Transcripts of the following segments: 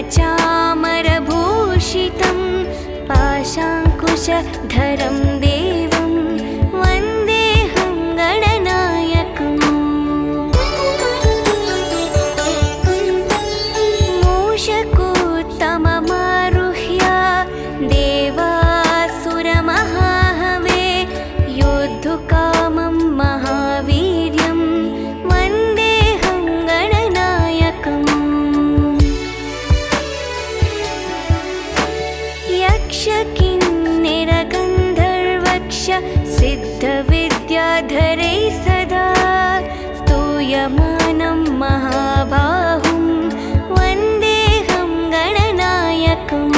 कर्णचामरभूषितं पाशाङ्कुशधरं देवं वन्देऽहं गणनायकम् मूषकोत्तममारुह्य देवासुरमहाहवे योद्धुकामं महावीर्यं वन्देऽहं गणनायकम् यक्षकिन्निरगन्धर्वक्ष सिद्धविद्याधरैः सदा स्तूयमानं महाबाहुं वन्देऽहं गणनायकम्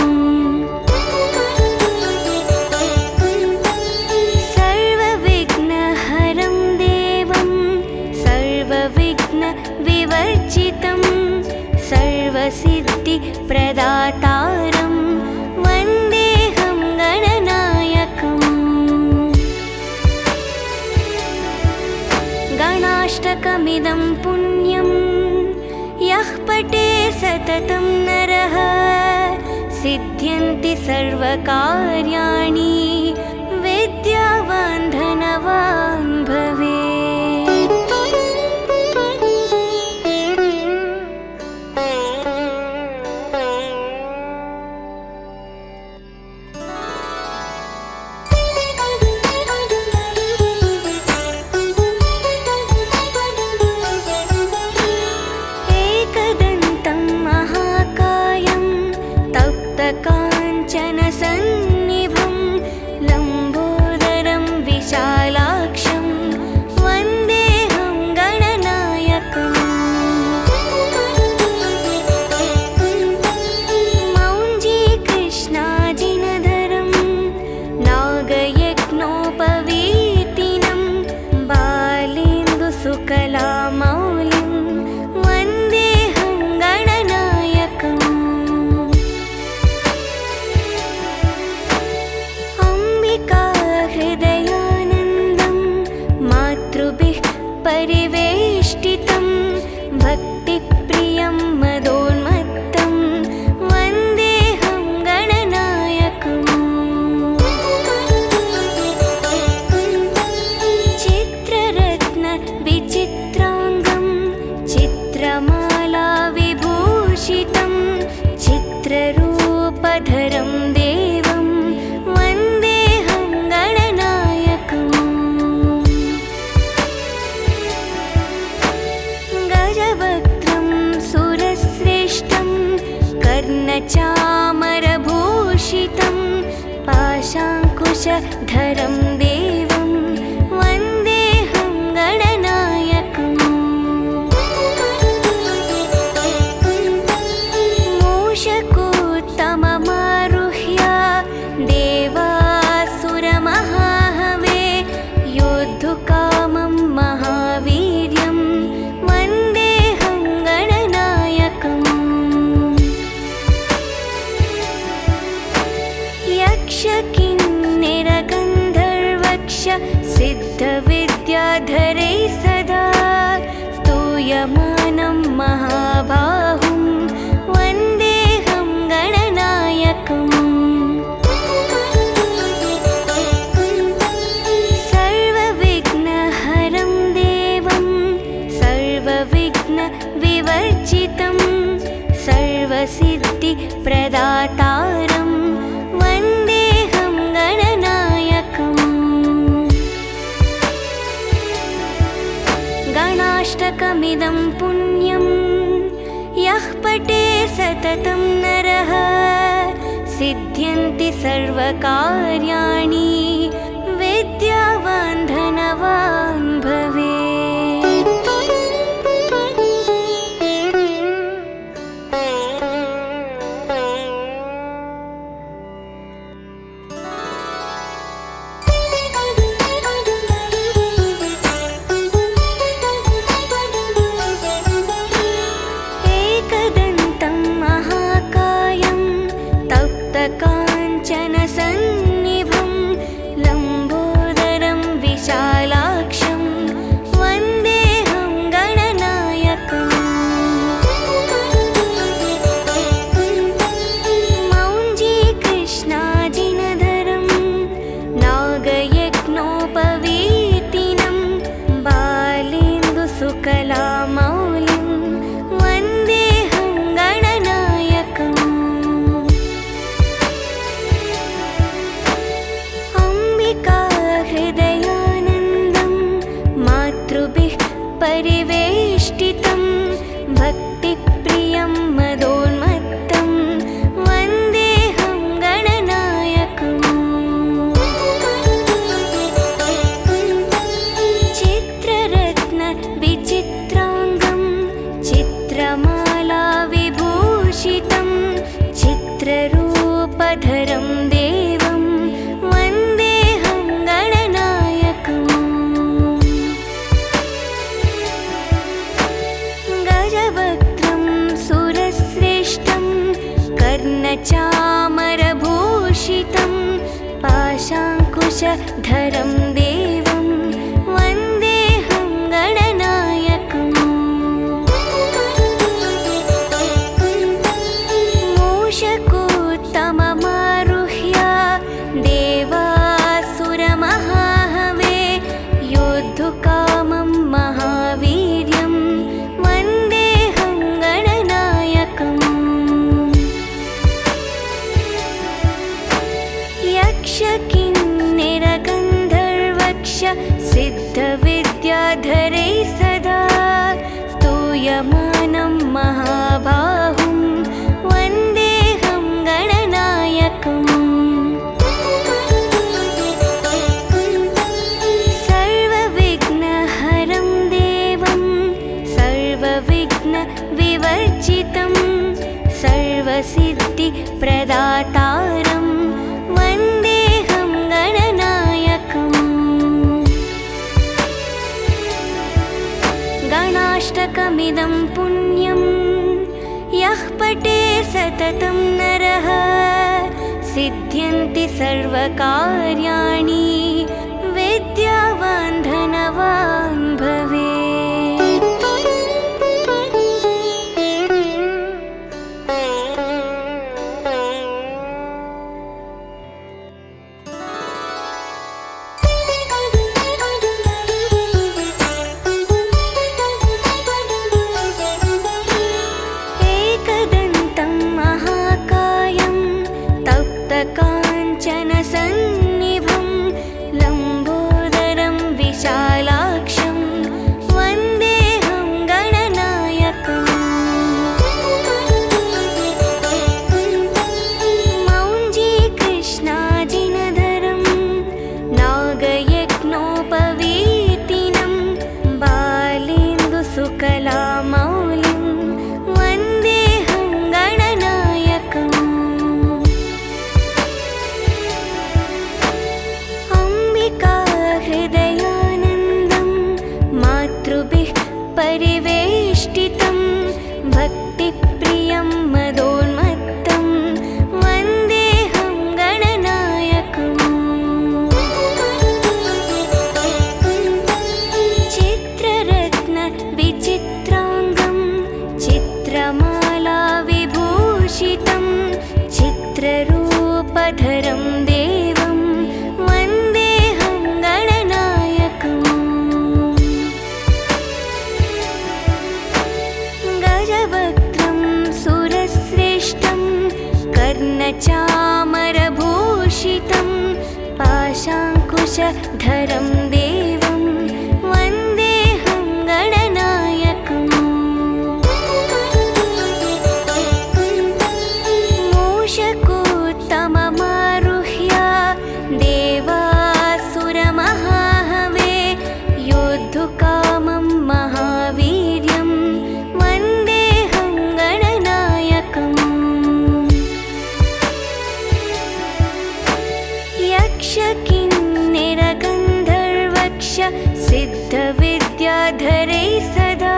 सर्वविघ्नहरं देवं सर्वविघ्नविवर्जितं सर्वसिद्धिप्रदातारं वन्देऽहं गणनायकम् गणाष्टकमिदं पुण्यं यः पठे सततं नरः सिद्ध्यन्ति सर्वकार्याणि विद्यावान् धनवान् भवेत्। एकदन्तं महाकायं तप्तकाञ्चनसन्निभं लम्बोदरं विशालाक्षं वन्देऽहं गणनायकम् मौञ्जीकृष्णाजिनधरं नागयज्ञोपवीतिनं बालेन्दुसुकलामौलिं वन्देऽहं गणनायकम् अम्बिकाहृदयानन्दं मातृभिः परिवेष्टितं भक्तिप्रियं मदोन्मत्तं वन्देऽहं गणनायकम् चित्ररत्नविचित्राङ्गं चित्रमालाविभूषितं चित्ररूपधरं देवं वन्देऽहं गणनायकम् गजवक्त्रं सुरश्रेष्ठं कर्णचामरभूषितं पाशाङ्कुशधरं देवं वन्देऽहं गणनायकम् मूषकोत्तममारुह्य देवासुरमहाहवे योद्धुकामं महावीर्यं वन्देऽहं गणनायकम् यक्षकिन्निरगन्धर्वक्ष सिद्धविद्याधरैः सदा स्तूयमानं महाबाहुं वन्देऽहं गणनायकम् सर्वविघ्नहरं देवं सर्वविघ्नविवर्जितं सर्वसिद्धिप्रदातारं वन्देऽहं गणनायकम् गणाष्टकमिदं पुण्यं यः पठे सततं नरः सिद्ध्यन्ति सर्वकार्याणि विद्यावान् धनवान् भवेत्। एकदन्तं महाकायं तप्तकाञ्चनसन्निभं लम्बोदरं विशालाक्षं कर्णचामरभूषितं पाशाङ्कुशधरं देवं वन्देऽहं गणनायकम् मूषकोत्तममारुह्य देवासुरमहाहवे योद्धुकामं महावीर्यं वन्देऽहं गणनायकम् यक्षकिन्निरगन्धर्वक्ष सिद्धविद्याधरैः सदा स्तूयमानं महाबाहुं वन्देऽहं गणनायकम् सर्वविघ्नहरं देवं सर्वविघ्नविवर्जितं सर्वसिद्धिप्रदातारं वन्देऽहं गणनायकम् गणाष्टकमिदं पुण्यं यः पठे सततं नरः सिद्ध्यन्ति सर्वकार्याणि विद्यावान् धनवान् भवेत्। एकदन्तं महाकायं तप्तकाञ्चनसन्निभं लम्बोदरं विशालाक्षं वन्देऽहं गणनायकम् मौञ्जीकृष्णाजिनधरं नागयज्ञोपवीतिनं बालेन्दुसुकलामौलिं वन्देऽहं गणनायकम् अम्बिकाहृदयानन्दं मातृभिः परिवेष्टितं भक्तिप्रियं मदोन्मत्तं वन्देऽहं गणनायकम् चित्ररत्नविचित्राङ्गं चित्रमालाविभूषितं चित्ररूपधरं देवं वन्देऽहं गणनायकम् गजवक्त्रं सुरश्रेष्ठं कर्णचामरभूषितं पाशाङ्कुशधरं देवं वन्देऽहं गणनायकम् मूषकोत्तममारुह्य देवासुरमहाहवे योद्धुकामं महावीर्यं वन्देऽहं गणनायकम् यक्षकिन्निरगन्धर्वक्ष सिद्धविद्याधरैः सदा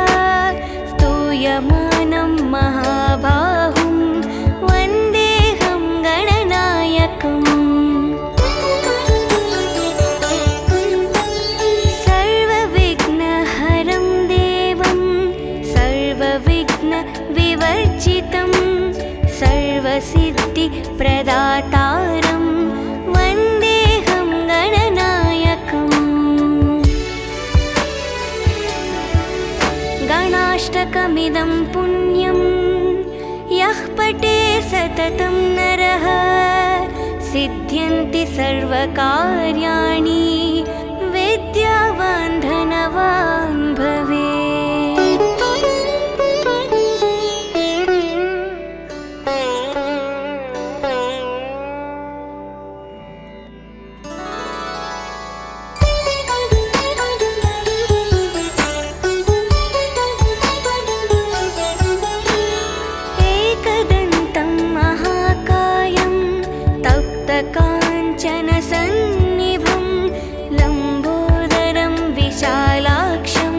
स्तूयमानं महाबाहुं वन्देऽहं गणनायकम् सर्वविघ्नहरं देवं सर्वविघ्नविवर्जितं सर्वसिद्धिप्रदातारं वन्देऽहं गणनायकम् गणाष्टकमिदं पुण्यं यः पठे सततं नरः सिद्ध्यन्ति सर्वकार्याणि विद्यावान् धनवान् भवेत्। एकदन्तं महाकायं तप्तकाञ्चनसन्निभं लम्बोदरं विशालाक्षं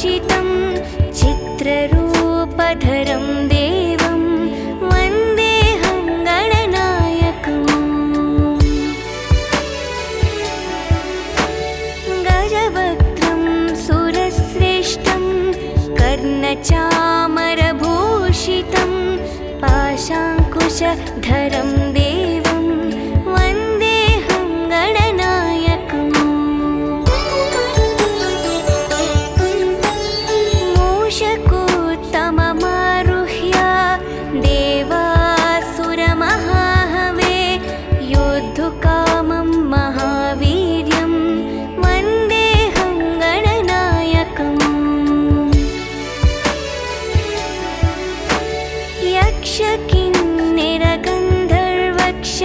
विभूषितं चित्ररूपधरं देवं वन्देऽहं गणनायकम् गजवक्त्रं सुरश्रेष्ठं कर्णचामरभूषितं पाशाङ्कुशधरं देवं वन्देऽहं गणनायकम् मूषकोत्तममारुह्य देवासुरमहाहवे योद्धुकामं महावीर्यं वन्देऽहं गणनायकम् यक्षकिन्निरगन्धर्वक्ष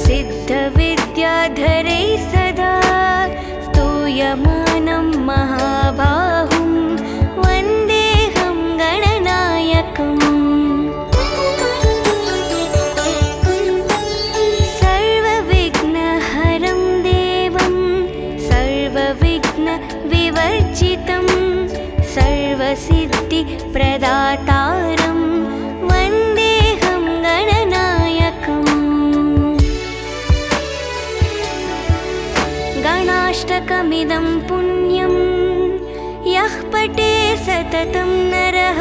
सिद्धविद्याधरैः सदा स्तूयमानं महाबाहुं वन्देऽहं गणनायकम् सर्वविघ्नहरं देवं सर्वविघ्नविवर्जितं सर्वसिद्धिप्रदातारं वन्देऽहं गणनायकम् गणाष्टकमिदं पुण्यं यः पठे सततं नरः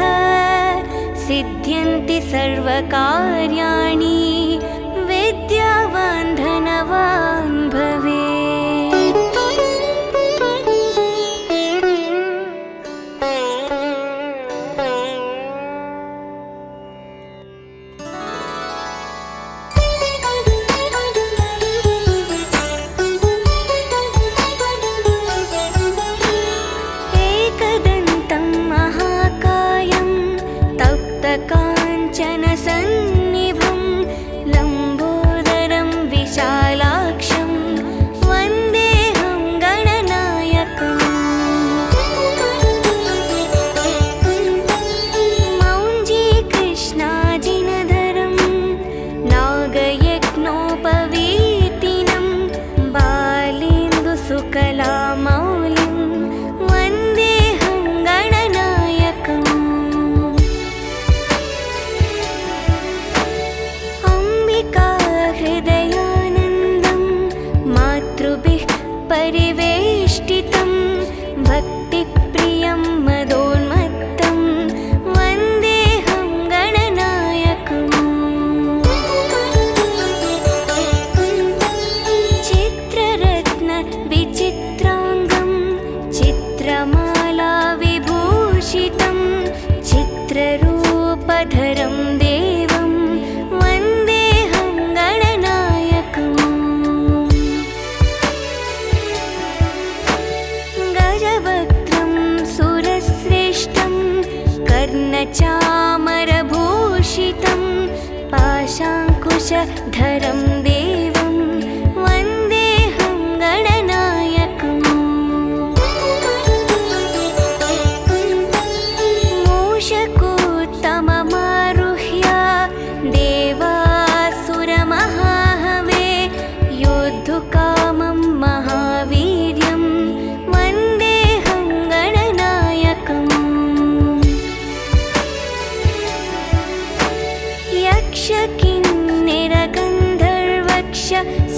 सिद्ध्यन्ति सर्वकार्याणि विद्यावान् धनवान् भवेत्। एकदन्तं महाकायं तप्तकाञ्चनसन्निभं लम्बोदरं विशालाक्षं वन्देऽहं गणनायकम् मौञ्जीकृष्णाजिनधरं नागयज्ञोपवीतिनं बालेन्दुसुकलामौलिं वन्देऽहं गणनायकम् अम्बिकाहृदयानन्दं मातृभिः परिवेष्टितं भक्तिप्रियं मदोन्मत्तं वन्देऽहं गणनायकम् चित्ररत्नविचित्राङ्गं चित्रमालाविभूषितं चित्ररूपधरं देवं वन्देऽहं गणनायकम् गजवक्त्रं सुरश्रेष्ठं कर्णचामरभूषितं पाशाङ्कुशधरं देवं वन्देऽहं गणनायकम् मूषकोत्तममारुह्य देवासुरमहाहवे योद्धुकामं महावीर्यं वन्देऽहं गणनायकम् यक्षकिन्निरगन्धर्वक्ष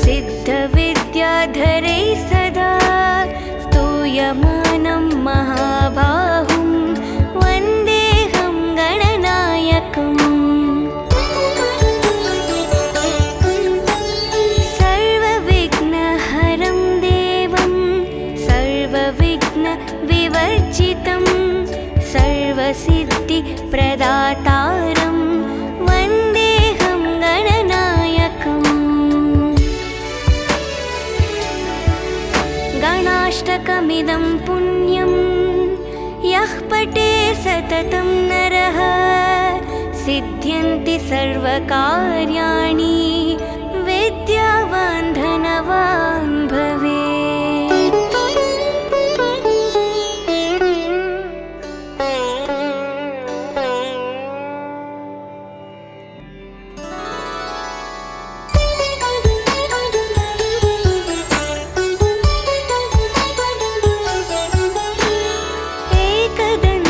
सिद्धविद्याधरैः सदा स्तूयमानं महाबाहुं वन्देऽहं गणनायकम् सर्वविघ्नहरं देवं सर्वविघ्नविवर्जितं सर्वसिद्धिप्रदातारं वन्देऽहं गणनायकम् गणाष्टकमिदं पुण्यं यः पठे सततं नरः सिद्ध्यन्ति सर्वकार्याणि विद्यावान् धनवान् भवेत्। एकदन्तं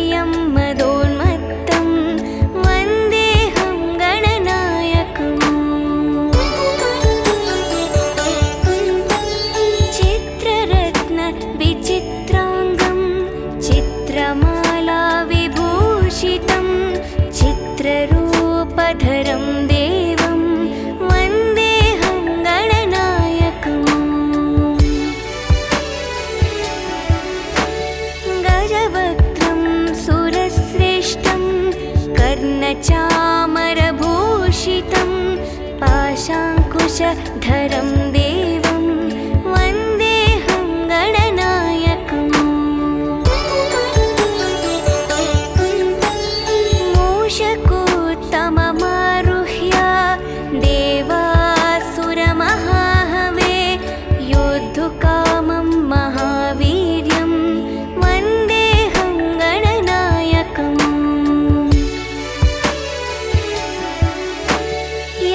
सर्वसिद्धिप्रियं मदोन्मत्तं वन्देऽहं गणनायकम्। चित्ररत्नविचित्राङ्गं चित्रमालाविभूषितं चित्ररूपधरं देवं वन्देऽहं गणनायकम्। गजवक्त्रं सुरश्रेष्ठं कर्णचामरभूषितं पाशाङ्कुशधरं देवं वन्देऽहं गणनायकम्। मूषकोत्तममारुह्य देवासुरमहाहवे योद्धुकामं महावीर्यं वन्देऽहं गणनायकम्।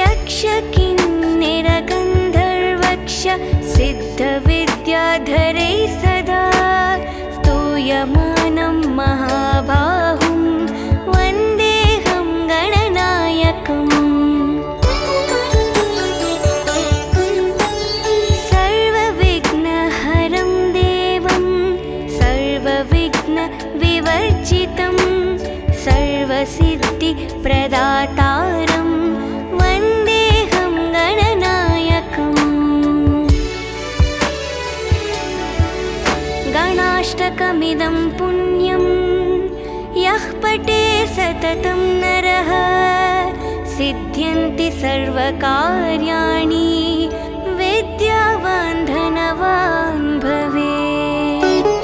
यक्षकिन्निरगन्धर्वक्ष सिद्धविद्याधरै सदा स्तूयमानं महाबाहुं वन्देऽहं गणनायकम्। सर्वविघ्नहरं देवं सर्वविघ्नविवर्जितं सर्वसिद्धिप्रदातारं वन्देऽहं गणनायकम्। गणाष्टकमिदं पुण्यं यः पठे सततं नरः सिद्ध्यन्ति सर्वकार्याणि विद्यावान् धनवान् भवेत्।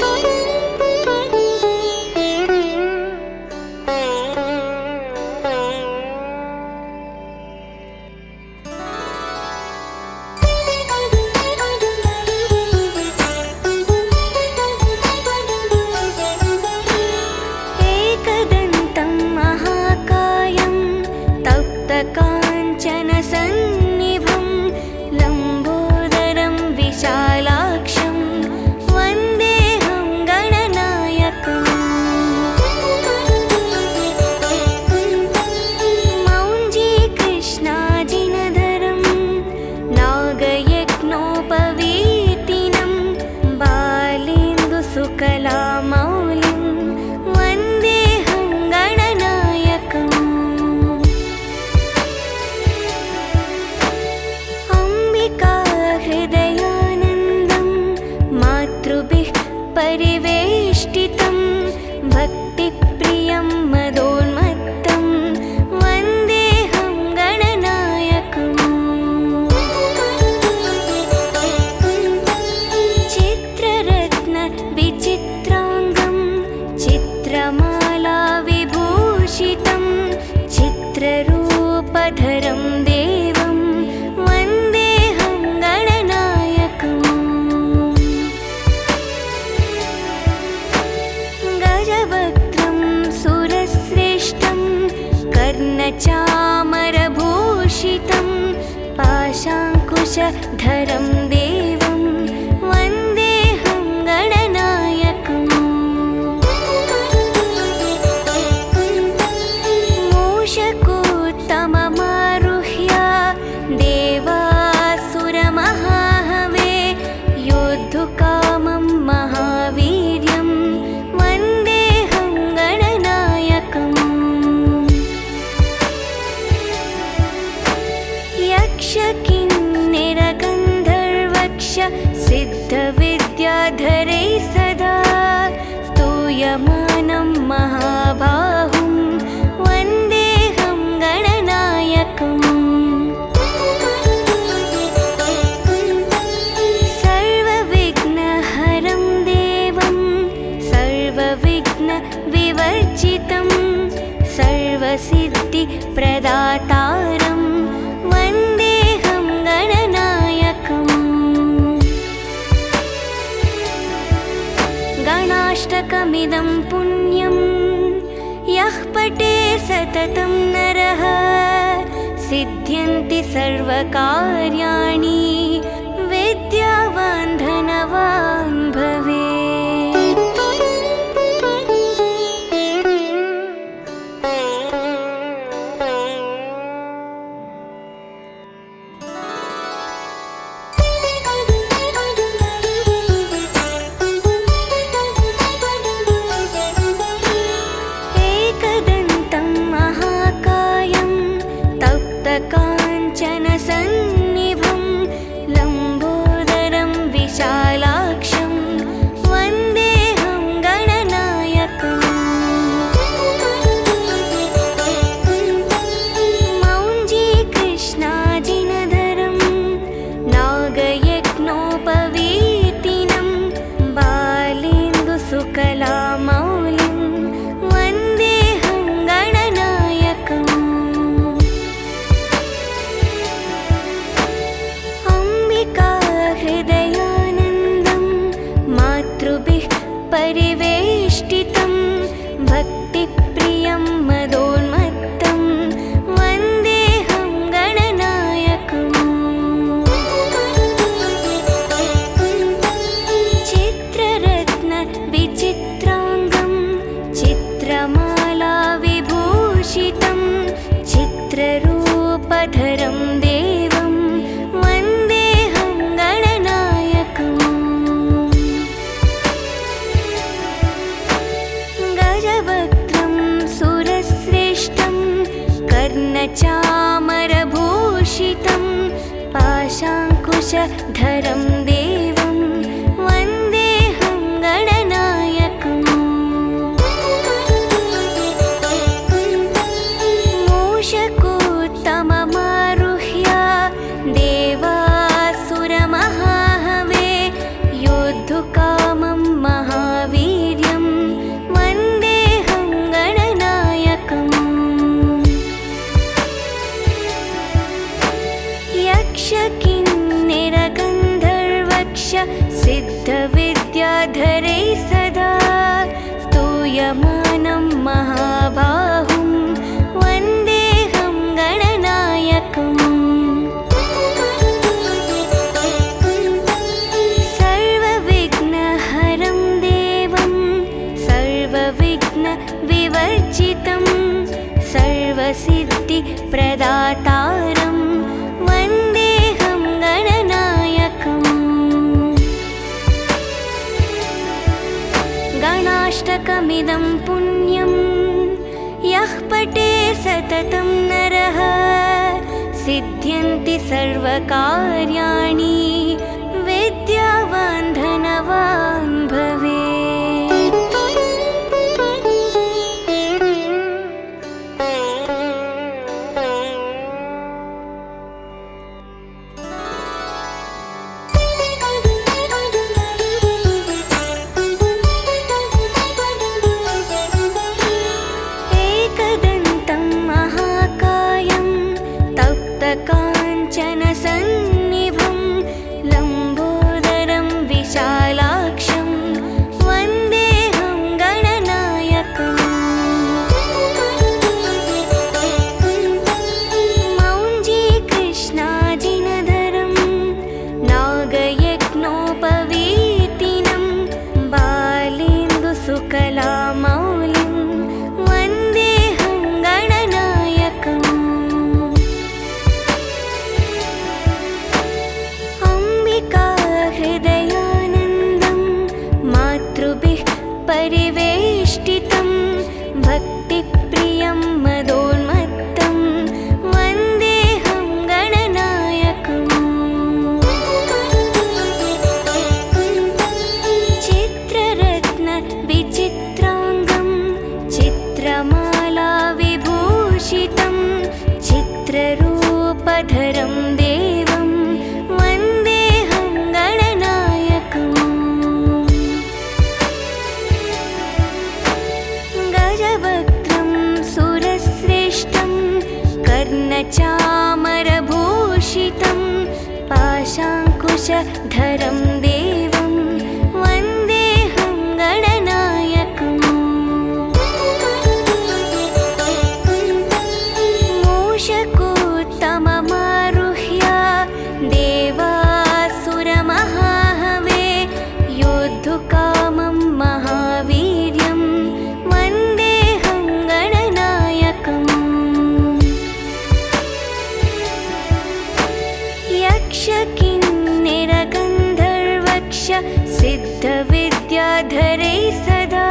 एकदन्तं महाकायं तप्तकाञ्चनसन्निभं लम्बोदरं विशालाक्षं वन्देऽहं गणनायकम्। मौञ्जीकृष्णाजिनधरं नागयज्ञोपवीतिनं बालेन्दुसुकलामौलिं वन्देऽहं गणनायकम्। अम्बिकाहृदयानन्दं मातृभिः परिवेष्टितं भक्तिप्रियं मदोन्मत्तं वन्देऽहं गणनायकम्। चित्ररत्नविचित्राङ्गं चित्रमालाविभूषितं चित्ररूपधरं देवं वन्देऽहं गणनायकम्। गजवक्त्रं सुरश्रेष्ठं कर्णचामरभूषितं पाशाङ्कुशधरं देवं वन्देऽहं गणनायकम्। मूषकोत्तममारुह्य देवासुरमहाहवे योद्धुकामं महावीर्यं वन्देऽहं गणनायकम्। यक्षकिन्निरगन्धर्वक्ष सिद्धविद्याधरै सदा स्तूयमानं महाबाहुं वन्देऽहं गणनायकम्। सर्वविघ्नहरं देवं सर्वविघ्नविवर्जितं सर्वसिद्धिप्रदातारं वन्देऽहं गणनायकम्। गणाष्टकमिदं पुण्यं यः पठे सततं नरः सिद्ध्यन्ति सर्वकार्याणि विद्यावान् धनवान् भवेत्। गजवक्त्रं सुरश्रेष्ठं कर्णचामरभूषितं पाशाङ्कुशधरं देवं वन्देऽहं गणनायकम् मूषकोत्तममारुह्य देवासुरमहाहवे योद्धुकामं महावीर्यं वन्देऽहं गणनायकम् यक्षकिन्निरगन्धर्वक्ष सिद्धविद्याधरैः सदा स्तूयमानं महाबाहुं वन्देऽहं गणनायकम् सर्वविघ्नहरं देवं सर्वविघ्नविवर्जितं सर्वसिद्धिप्रदातारं वन्देऽहं गणनायकम् गणाष्टकमिदं पुण्यं यः पठे सततं नरः सिद्ध्यन्ति सर्वकार्याणि विद्यावान् धनवान् भवेत्। एकदन्तं महाकायं तप्तकाञ्चनसन्निभं लम्बोदरं विशालाक्षं वन्देऽहं गणनायकम् मौञ्जीकृष्णाजिनधरं नागयज्ञोपवीतिनं बालेन्दुसुकलामौलिं वन्देऽहं गणनायकम् अम्बिकाहृदयानन्दं मातृभिः परिवेष्टितं भक्तिप्रियं मदोन्मत्तं वन्देऽहं गणनायकम् चित्ररत्नविचित्राङ्गं चित्रमालाविभूषितं चित्ररूपधरं देवं वन्देऽहं गणनायकम् गजवक्त्रं सुरश्रेष्ठं कर्णचामरभूषितं पाशाङ्कुशधरं देवं वन्देऽहं गणनायकम् मूषकोत्तममारुह्य देवासुरमहाहवे योद्धुकामं महावीर्यं वन्देऽहं गणनायकम् यक्षकिन्निरगन्धर्वक्ष सिद्धविद्याधरैः सदा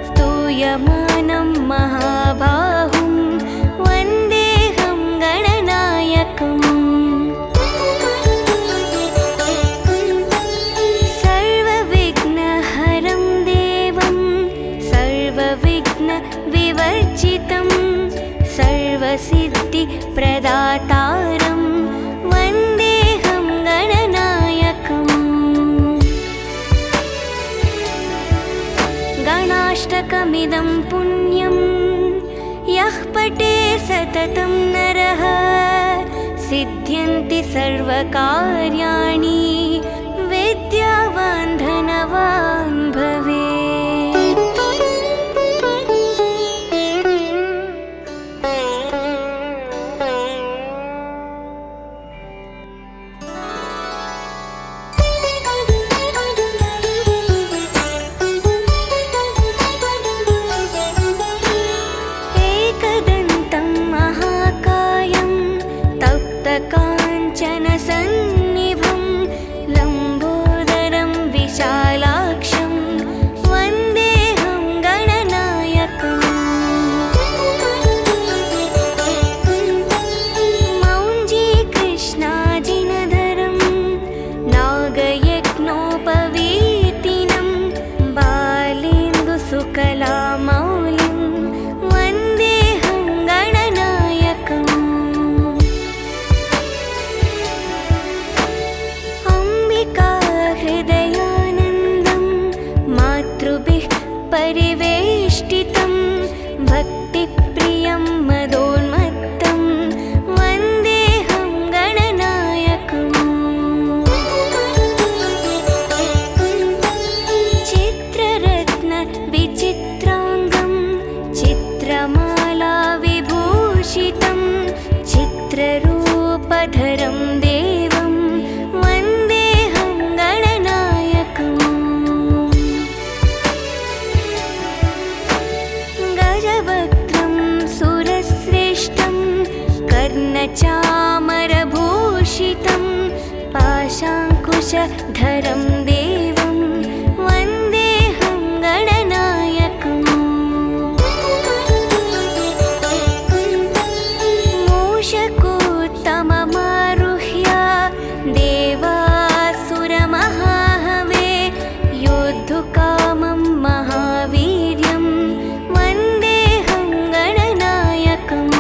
स्तूयमानं महाबाहुं वन्देऽहं गणनायकम् सर्वविघ्नहरं देवं सर्वविघ्नविवर्जितं सर्वसिद्धिप्रदातारं वन्देऽहं गणनायकम् गणाष्टकमिदं पुण्यं यः पठे सततं नरः सिद्ध्यन्ति सर्वकार्याणि विद्यावान् धनवान् भवेत्। एकदन्तं महाकायं तप्तकाञ्चनसन्निभं लम्बोदरं विशालाक्षं कर्णचामरभूषितं पाशाङ्कुशधरं देवं वन्देऽहं गणनायकम् मूषकोत्तममारुह्य देवासुरमहाहवे योद्धुकामं महावीर्यं वन्देऽहं गणनायकम्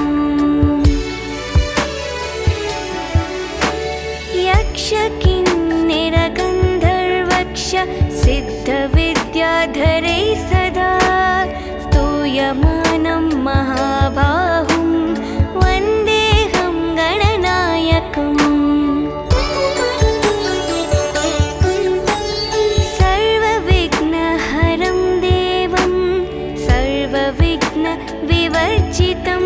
यक्षकिन्निरगन्धर्वक्ष सिद्धविद्याधरैः सदा स्तूयमानं महाबाहुं वन्देऽहं गणनायकम् सर्वविघ्नहरं देवं सर्वविघ्नविवर्जितं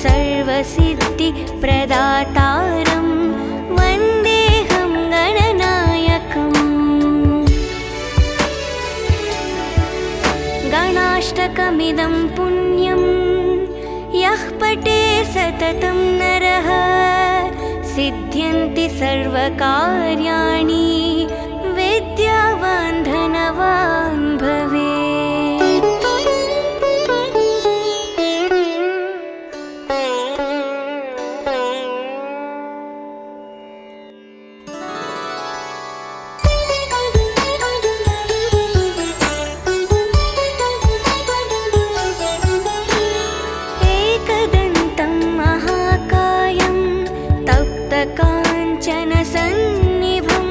सर्वसिद्धिप्रदातारं वन्देऽहं गणनायकम् गणाष्टकमिदं पुण्यं यः पठे सततं नरः सिद्ध्यन्ति सर्वकार्याणि विद्यावान् धनवान् भवेत्। एकदन्तं महाकायं तप्तकाञ्चनसन्निभं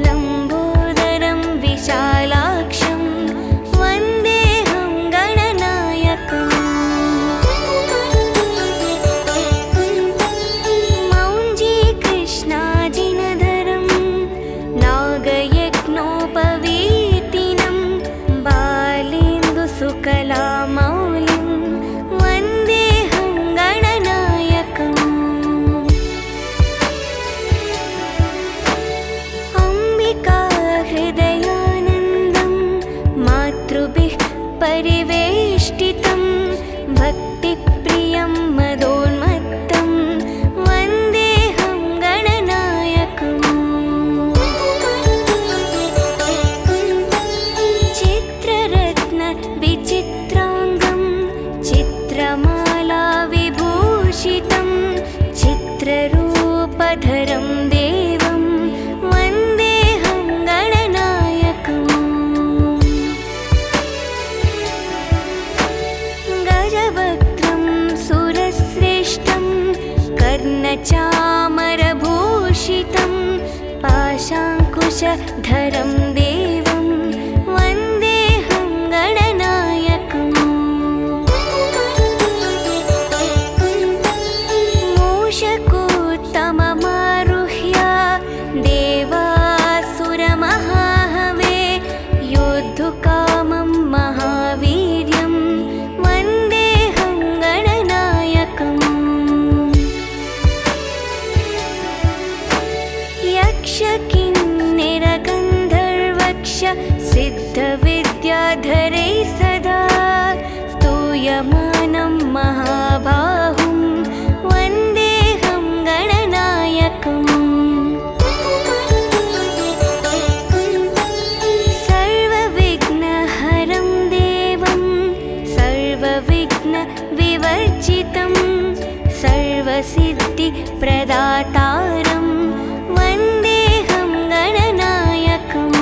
लम्बोदरं विशालाक्षं वन्देऽहं गणनायकम् मौञ्जीकृष्णाजिनधरं नागयज्ञोपवीतिनं बालेन्दुसुकलामौलिं वन्देऽहं गणनायकम् अम्बिकाहृदयानन्दं मातृभिः परिवेष्टितं भक्तिप्रियं मदोन्मत्तं वन्देऽहं गणनायकम् चित्ररत्नविचित्राङ्गं चित्रमालाविभूषितं चित्ररूपधरं देवं वन्देऽहं गणनायकम् गजवक्त्रं सुरश्रेष्ठं कर्णचामरभूषितं पाशाङ्कुशधरं देवं वन्देऽहं गणनायकम् मूषकोत्तममारुह्य देवासुरमहाहवे योद्धुकामं महावीर्यं वन्देऽहं गणनायकम् यक्षकिन्निरगन्धर्वक्ष सिद्धविद्याधरैः सदा स्तूयमानं महाबाहुं वन्देऽहं गणनायकम् सर्वविघ्नहरं देवं सर्वविघ्नविवर्जितं सर्वसिद्धिप्रदातारं वन्देऽहं गणनायकम्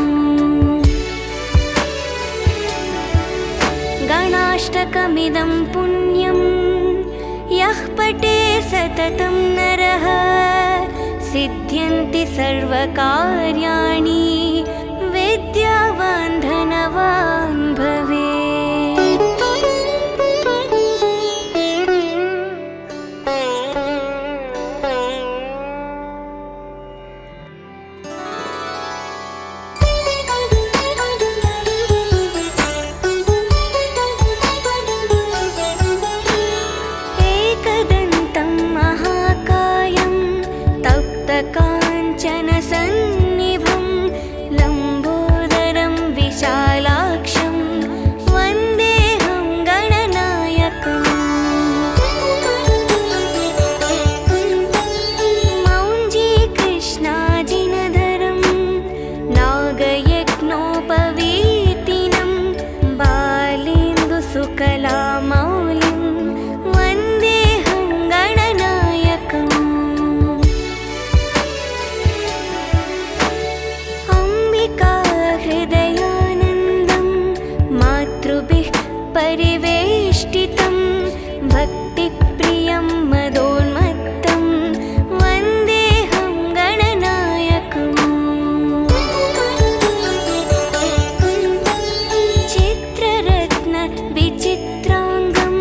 गणाष्टकमिदं पुण्यं यः पठे सततं नरः सिद्ध्यन्ति सर्वकार्याणि विद्यावान् धनवान् भवेत्। एकदन्तं महाकायं तप्तकाञ्चनसन्निभं लम्बोदरं विशालाक्षं सकलामौलिं वन्देऽहं गणनायकम् अम्बिका हृदयानन्दं मातृभिः परिवेष्टितं भक्तिप्रियं मदोन्मत्तं वन्देऽहं गणनायकम् चित्ररत्नविचित्राङ्गं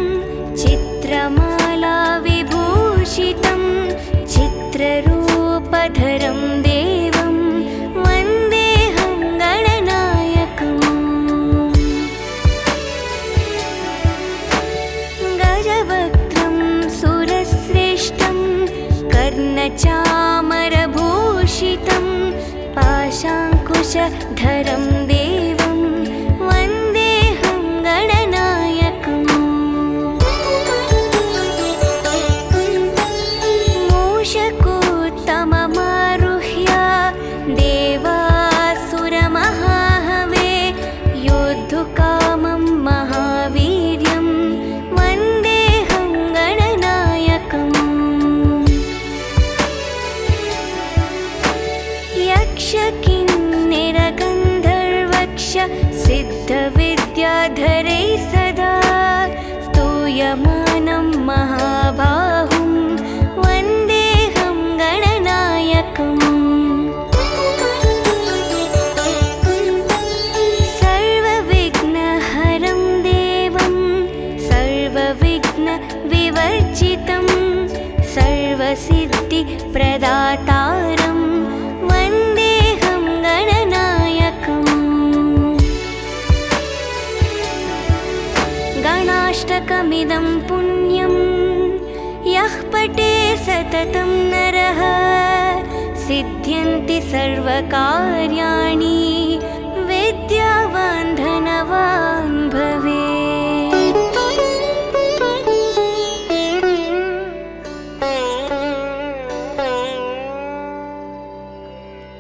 चित्रमाला विभूषितं चित्ररूपधरं देवं वन्देऽहं गणनायकम् गजवक्त्रं सुरश्रेष्ठं कर्णचामरभूषितं पाशाङ्कुशधरं देवं वन्देऽहं गणनायकम् मूषकोत्तममारुह्य देवासुरमहाहवे योद्धुकामं महावीर्यं वन्देऽहं गणनायकम् यक्षकिन्निरगन्धर्वक्ष सिद्धविद्याधरैः सदा स्तूयमानं महाबाहुं वन्देऽहं गणनायकम् सर्वविघ्नहरं देवं सर्वविघ्नविवर्जितं सर्वसिद्धिप्रदातारं वन्देऽहं गणनायकम् गणाष्टकमिदं पुण्यं यः पठे सततं नरः सिद्ध्यन्ति सर्वकार्याणि विद्यावान् धनवान् भवेत्।